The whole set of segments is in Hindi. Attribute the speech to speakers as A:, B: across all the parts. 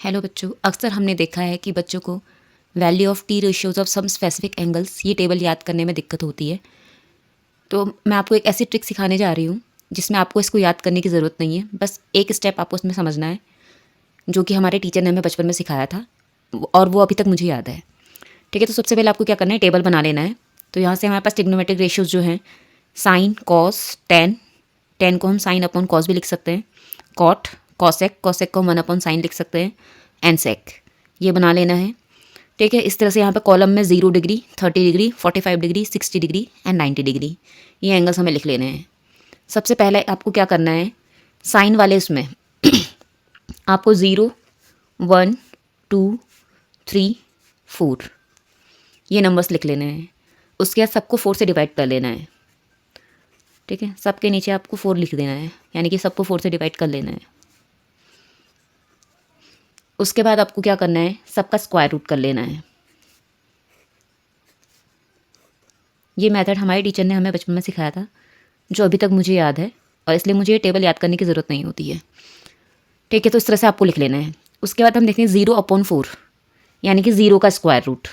A: हेलो बच्चों, अक्सर हमने देखा है कि बच्चों को value of T ratios of some specific angles ये टेबल याद करने में दिक्कत होती है। तो मैं आपको एक ऐसी ट्रिक सिखाने जा रही हूँ जिसमें आपको इसको याद करने की ज़रूरत नहीं है। बस एक स्टेप आपको उसमें समझना है जो कि हमारे टीचर ने हमें बचपन में सिखाया था और वो अभी तक मुझे याद है। ठीक है, तो सबसे पहले आपको क्या करना है, टेबल बना लेना है। तो यहाँ से हमारे पास ट्रिग्नोमेट्रिक रेशियोज जो हैं, साइन, कॉस, टेन, टेन को हम साइन अपॉन कॉस भी लिख सकते हैं, कॉट, कॉसेक, कॉसेक को हम 1/sin लिख सकते हैं, एंड सेक, ये बना लेना है। ठीक है, इस तरह से यहाँ पे कॉलम में 0 degree, 30 degree, 45 degree, 60 degree and 90 degree ये एंगल्स हमें लिख लेने हैं। सबसे पहले आपको क्या करना है, साइन वाले उसमें आपको 0, 1, 2, 3, 4 ये नंबर्स लिख लेने हैं। उसके बाद सबको 4 से डिवाइड कर लेना है। ठीक है, सबके नीचे आपको 4 लिख देना है, यानी कि सबको 4 से डिवाइड कर लेना है। उसके बाद आपको क्या करना है, सबका स्क्वायर रूट कर लेना है। ये मेथड हमारे टीचर ने हमें बचपन में सिखाया था, जो अभी तक मुझे याद है, और इसलिए मुझे ये टेबल याद करने की ज़रूरत नहीं होती है। ठीक है, तो इस तरह से आपको लिख लेना है। उसके बाद हम देखते हैं 0/4 यानी कि 0 का स्क्वायर रूट।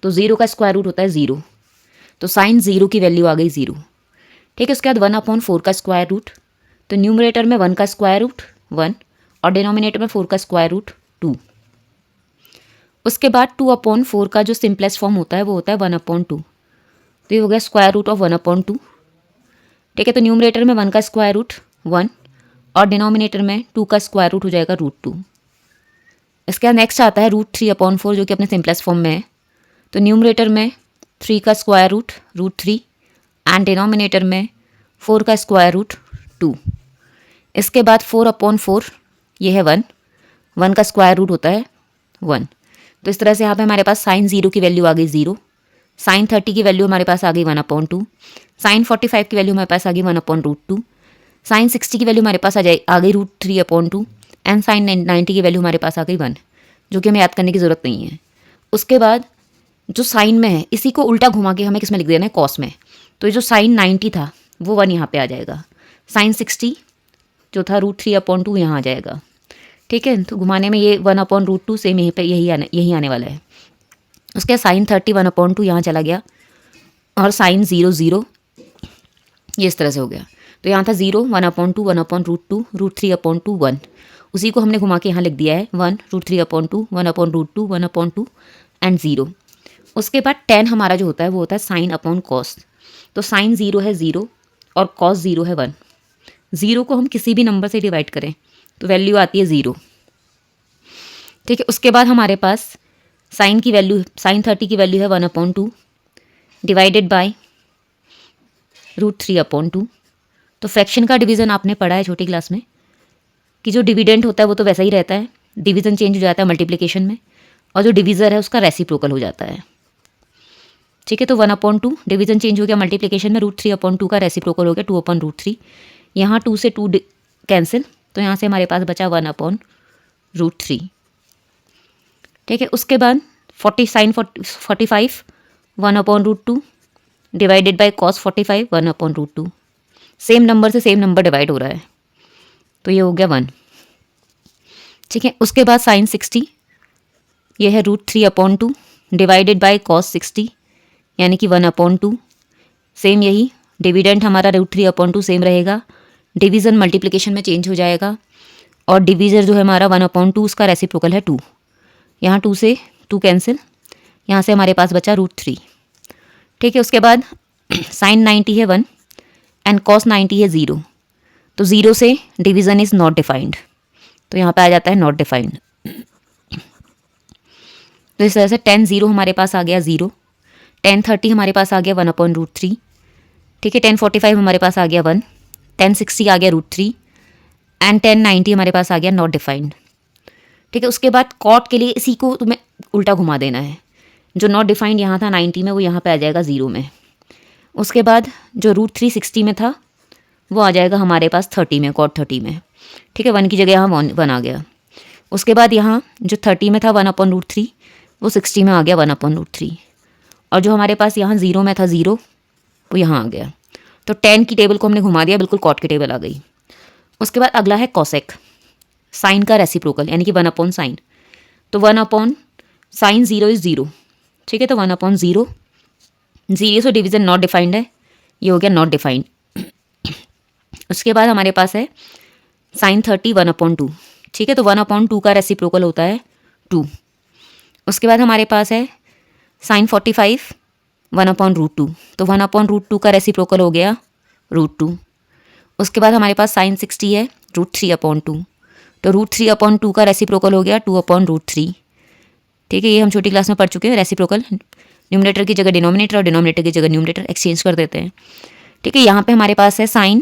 A: तो 0 का स्क्वायर रूट होता है 0, तो साइन 0 की वैल्यू आ गई 0। ठीक है, उसके बाद 1/4 का स्क्वायर रूट, तो न्यूमरेटर में 1 का स्क्वायर रूट 1 और डिनोमिनेटर में 4 का स्क्वायर रूट 2। उसके बाद 2/4 का जो सिंपलेस्ट फॉर्म होता है वो होता है 1/2। तो ये हो गया स्क्वायर रूट ऑफ 1/2। ठीक है, तो न्यूमरेटर में 1 का स्क्वायर रूट 1 और डिनोमिनेटर में 2 का स्क्वायर रूट हो जाएगा √2। इसके बाद नेक्स्ट आता है √3/4 जो कि अपने सिंपलेस्ट फॉर्म में है। तो न्यूमरेटर में 3 का स्क्वायर रूट √3 एंड डिनोमिनेटर में 4 का स्क्वायर रूट 2। इसके बाद 4/4 ये है 1, 1 का स्क्वायर रूट होता है 1। तो इस तरह से यहाँ पे हमारे पास साइन 0 की वैल्यू आ गई 0, साइन 30 की वैल्यू हमारे पास आ गई 1/2, साइन 45 की वैल्यू हमारे पास आ गई 1/√2, साइन 60 की वैल्यू हमारे पास आ गई √3/2 एंड साइन 90 की वैल्यू हमारे पास आ गई 1, जो कि हमें याद करने की ज़रूरत नहीं है। उसके बाद जो साइन में है इसी को उल्टा घुमा के हमें किसमें लिख देना है, कॉस में। तो ये जो साइन 90 था वो 1 यहाँ पे आ जाएगा, साइन 60 जो था √3/2 यहाँ आ जाएगा। ठीक है, तो घुमाने में ये 1/√2 सेम यहीं पे यही आने वाला है। उसके साइन 30 1/2 यहाँ चला गया और साइन 0 0 ये इस तरह से हो गया। तो यहाँ था 0 1/2 1/√2 √3/2 1, उसी को हमने घुमा के यहाँ लिख दिया है 1 √3/2 1/√2 1/2 एंड 0। उसके बाद 10 हमारा जो होता है वो होता है साइन अपॉन कॉस। तो साइन 0 है 0 और कॉस 0 है 1। 0 को हम किसी भी नंबर से डिवाइड करें तो वैल्यू आती है 0। ठीक है, उसके बाद हमारे पास साइन की वैल्यू, साइन 30 की वैल्यू है 1/2 डिवाइडेड बाय √3/2। तो फ्रैक्शन का डिवीज़न आपने पढ़ा है छोटी क्लास में कि जो डिविडेंड होता है वो तो वैसा ही रहता है, डिवीज़न चेंज हो जाता है मल्टीप्लिकेशन में, और जो डिवीज़र है उसका रेसिप्रोकल हो जाता है। ठीक है, तो 1/2 डिवीज़न चेंज हो गया मल्टीप्लिकेशन में, √3/2 का रेसिप्रोकल हो गया 2/√3। यहाँ 2 से 2 कैंसिल, तो यहाँ से हमारे पास बचा 1/√3। ठीक है, उसके बाद 45 1/√2 divided by cos 45 1/√2। Same number से सेम नंबर डिवाइड हो रहा है, तो ये हो गया 1। ठीक है, उसके बाद साइन 60 ये है √3/2 डिवाइडेड बाय कॉस 60 यानी कि 1/2। सेम यही डिविडेंड हमारा √3/2 सेम रहेगा, डिवीज़न मल्टीप्लिकेशन में चेंज हो जाएगा, और डिवीज़र जो है हमारा 1/2 उसका रेसिप्रोकल है 2। यहाँ 2 से 2 कैंसिल, यहाँ से हमारे पास बचा √3। ठीक है, उसके बाद साइन 90 है 1 एंड कॉस 90 है 0। तो 0 से डिवीज़न इज़ नॉट डिफाइंड, तो यहाँ पे आ जाता है नॉट डिफाइंड। तो इस तरह से 10 0 हमारे पास आ गया 0, 10 30 हमारे पास आ गया 1/√3। ठीक है, 10 45 हमारे पास आ गया 1, 10 60 आ गया √3 एंड 10 90 हमारे पास आ गया नॉट डिफाइंड। ठीक है, उसके बाद कॉट के लिए इसी को तुम्हें उल्टा घुमा देना है, जो नॉट डिफाइंड यहाँ था 90 में वो यहाँ पे आ जाएगा 0 में। उसके बाद जो √3 60 में था वो आ जाएगा हमारे पास 30 में, कॉट 30 में। ठीक है, 1 की जगह यहाँ 1 आ गया। उसके बाद यहाँ जो 30 में था 1/√3 वो 60 में आ गया 1/√3, और जो हमारे पास यहाँ 0 में था 0 वो यहाँ आ गया। तो 10 की टेबल को हमने घुमा दिया, बिल्कुल कॉट की टेबल आ गई। उसके बाद अगला है कॉसेक। साइन का रेसिप्रोकल यानी कि 1/sin। तो 1/sin 0 इज़ 0। ठीक है, तो 1/0, 0 से डिवीज़न नॉट डिफाइंड है, ये हो गया नॉट डिफाइंड। उसके बाद हमारे पास है sin 30 1/2। ठीक है, तो 1/2 का रेसिप्रोकल होता है 2। उसके बाद हमारे पास है sin 45 1/√2। तो 1/√2 का रेसिप्रोकल हो गया √2। उसके बाद हमारे पास sin 60 है √3/2। तो √3/2 का रेसिप्रोकल हो गया 2/√3। ठीक है, ये हम छोटी क्लास में पढ़ चुके हैं। रेसिप्रोकल न्यूमरेटर की जगह डिनोमिनेटर और डिनोमिनेटर की जगह न्यूमरेटर एक्सचेंज कर देते हैं। ठीक है, यहाँ पे हमारे पास है sin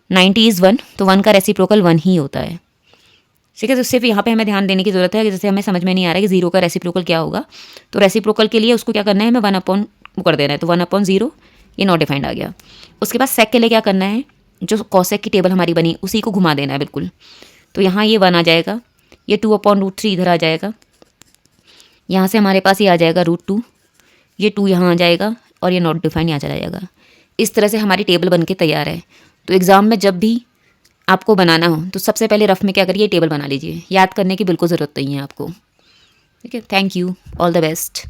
A: 90 इज़ 1। तो 1 का रेसिप्रोकल 1 ही होता है। ठीक है, तो सिर्फ यहाँ पे हमें ध्यान देने की जरूरत है कि जैसे हमें समझ में नहीं आ रहा है कि 0 का रेसिप्रोकल क्या होगा, तो रेसिप्रोकल के लिए उसको क्या करना है, हमें 1/वो कर देना है। तो 1/0 ये नॉट डिफाइंड आ गया। उसके बाद सेक के लिए क्या करना है, जो कॉसेक की टेबल हमारी बनी उसी को घुमा देना है बिल्कुल। तो यहाँ ये 1 आ जाएगा, ये 2/√3 इधर आ जाएगा, यहाँ से हमारे पास ये आ जाएगा √2, ये 2 यहाँ आ जाएगा और ये नॉट डिफाइंड यहाँ चला जाएगा। इस तरह से हमारी टेबल बन के तैयार है। तो एग्ज़ाम में जब भी आपको बनाना हो तो सबसे पहले रफ में क्या करिए, टेबल बना लीजिए। याद करने की बिल्कुल ज़रूरत नहीं है आपको। ठीक है, thank you, all the best.